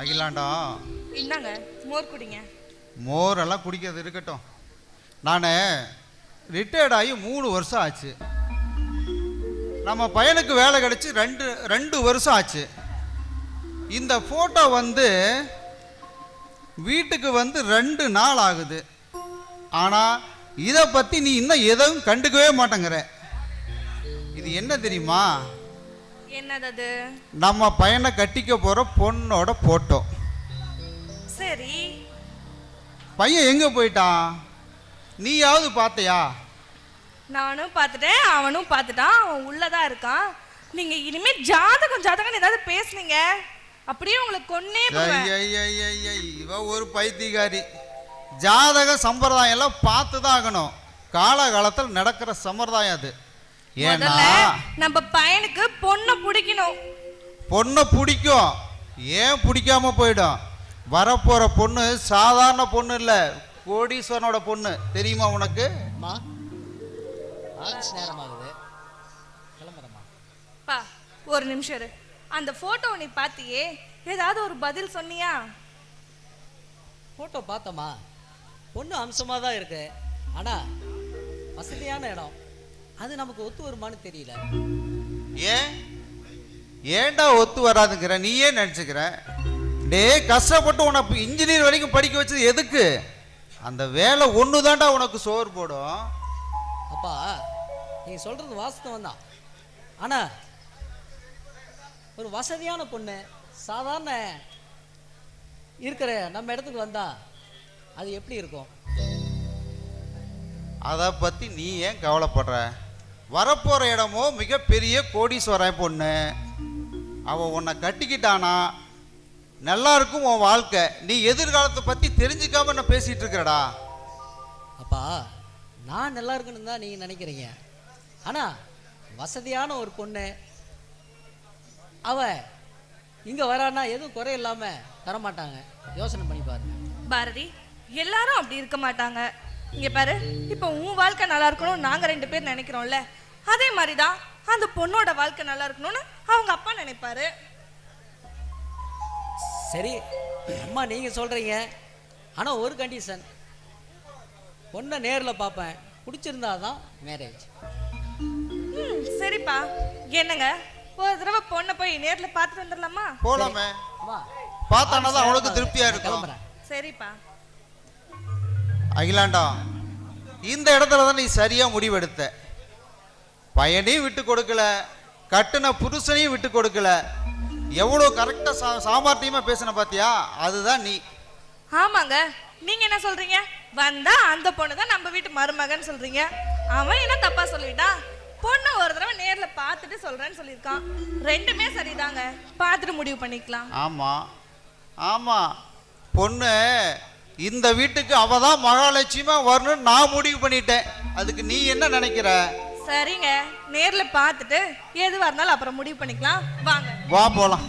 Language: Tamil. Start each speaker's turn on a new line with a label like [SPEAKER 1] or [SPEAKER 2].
[SPEAKER 1] அகிலாண்டா,
[SPEAKER 2] இந்தாங்க மோர் குடிங்க.
[SPEAKER 1] மோரெல்லாம் குடிக்கிறது இருக்கட்டும். நான் ரிட்டையர்ட் ஆகி 3 வருஷம் ஆச்சு. நம்ம பையனுக்கு வேலை கிடைச்சி ரெண்டு வருஷம் ஆச்சு. இந்த ஃபோட்டோ வீட்டுக்கு 2 நாள் ஆகுது. ஆனால் இதை பற்றி நீ இன்னும் எதுவும் கண்டுக்கவே மாட்டேங்கிற. இது என்ன தெரியுமா?
[SPEAKER 2] என்னது அது?
[SPEAKER 1] நம்ம பையனை கட்டிக்க போகிற பொண்ணோட ஃபோட்டோ.
[SPEAKER 2] சரி,
[SPEAKER 1] பையன் எங்கே போயிட்டான்? நீயாவது பார்த்தியா?
[SPEAKER 2] நானும் பார்த்துட்டேன், அவனும் பார்த்துட்டான். அவன் உள்ளதான் இருக்கான். நீங்க இனிமே ஜாதகம் ஜாதகம் ஏதாவது பேசுனீங்க அப்படியே உங்களை கொன்னே போவேன்.
[SPEAKER 1] இவ ஒரு பைத்தியக்காரி. ஜாதக சம்பிரதாயம் எல்லாம் பார்த்து தான் ஆகணும். காலகாலத்தில் நடக்கிற சம்பிரதாயம் அது. ஏன்னா
[SPEAKER 2] நம்ம பையனுக்கு பொண்ணை பிடிக்கணும்.
[SPEAKER 1] பொண்ணை பிடிக்கும். ஏன் பிடிக்காம போயிடும்? வரப்போற பொண்ணு சாதாரண பொண்ணு இல்லை, கோடீஸ்வரனோட பொண்ணு. தெரியுமா உனக்கு?
[SPEAKER 2] பா, ஒரு நிமிஷம் இரு. அந்த போட்டோ நீ பார்த்தியே, ஏதாவது ஒரு பதில் சொன்னியா?
[SPEAKER 3] போட்டோ பார்த்தோமா, பொண்ணு அம்சமாக தான் இருக்கு. ஆனால் வசதியான இடம், அது நமக்கு ஒத்து வருமானு தெரியல.
[SPEAKER 1] ஏன்டா ஒத்து வராதுங்கிற? நீயே நினச்சிக்கிற. டே, கஷ்டப்பட்டு உனக்கு இன்ஜினியர் வரைக்கும் படிக்க வச்சது எதுக்கு? அந்த வேலை ஒன்று தான்டா உனக்கு சோறு போடும்.
[SPEAKER 3] அப்பா, நீங்கள் சொல்கிறது வாஸ்தவம் தான். ஆனால் ஒரு வசதியான பொண்ணு சாதாரண இருக்கிற நம்ம இடத்துக்கு வந்தா அது எப்படி இருக்கும்?
[SPEAKER 1] அதை பற்றி நீ ஏன் கவலைப்படுற? வரப்போகிற இடமோ மிகப்பெரிய கோடீஸ்வரன் பொண்ணு. அவன் உன்னை கட்டிக்கிட்டானா நல்லா இருக்கும் உன் வாழ்க்கை. நீ எதிர்காலத்தை பற்றி தெரிஞ்சுக்காம என்ன பேசிகிட்டு இருக்கிறடா?
[SPEAKER 3] அப்பா, நான் நல்லா இருக்குன்னு தான் நீங்கள் நினைக்கிறீங்க. ஆனால் வசதியான ஒரு பொண்ணு அவ இங்கே வரானா எதுவும் குறை இல்லாமல் தரமாட்டாங்க. யோசனை பண்ணி பாருங்க
[SPEAKER 2] பாரதி. எல்லாரும் அப்படி இருக்க மாட்டாங்க. இங்க பாரு, இப்போ உன் வாழ்க்கை நல்லா இருக்கணும் நாங்க 2 பேர் நினைக்கிறோம்ல, அதே மாதிரிதான் அந்த பொண்ணோட வாழ்க்கை நல்லா இருக்கணும்னு அவங்க அப்பா நினைப்பாரு.
[SPEAKER 3] சரி அம்மா, நீங்க சொல்றீங்க. ஆனா ஒரு கண்டிஷன், பொண்ணை நேரில் பார்ப்பேன், பிடிச்சிருந்தாதான் மேரேஜ்.
[SPEAKER 2] சரிப்பா, என்னங்க ஒரு தடவை பொண்ணை போய் நேர்ல பார்த்துட்டு வந்துடலாமா?
[SPEAKER 1] போலாமே. பார்த்தானதான் அவனுக்கு திருப்தியா இருக்கும்.
[SPEAKER 2] சரிப்பா.
[SPEAKER 1] அகிலாண்டா, இந்த இடத்துல தான் நீ சரியா முடிவெடுத்த. பையனையும் விட்டு கொடுக்கல, கட்டுன புருஷனையும் விட்டு கொடுக்கல. எவ்வளோ கரெக்டா சாமர்த்தியமா பேசின பாத்தியா? அதுதான் நீ.
[SPEAKER 2] ஆமாங்க. நீங்க என்ன சொல்றீங்க? வந்தா அந்த பொண்ணு தான் நம்ம வீட்டு மருமகன் சொல்றீங்க. அவன் என்ன தப்பா சொல்லிட்டான்? பொண்ணை ஒரு தடவை நேர்ல பார்த்துட்டு சொல்றேன்னு சொல்லியிருக்கான். ரெண்டுமே சரிதாங்க. பார்த்துட்டு முடிவு பண்ணிக்கலாம்.
[SPEAKER 1] ஆமா ஆமா, பொண்ணு இந்த வீட்டுக்கு அவதான் மகாலட்சுமியா வரணும்னு நான் முடிவு பண்ணிட்டேன். அதுக்கு நீ என்ன நினைக்கிற?
[SPEAKER 2] சரிங்க, நேர்ல பார்த்துட்டு எதுவா இருந்தாலும் அப்புறம் முடிவு பண்ணிக்கலாம். வாங்க,
[SPEAKER 1] வா போலாம்.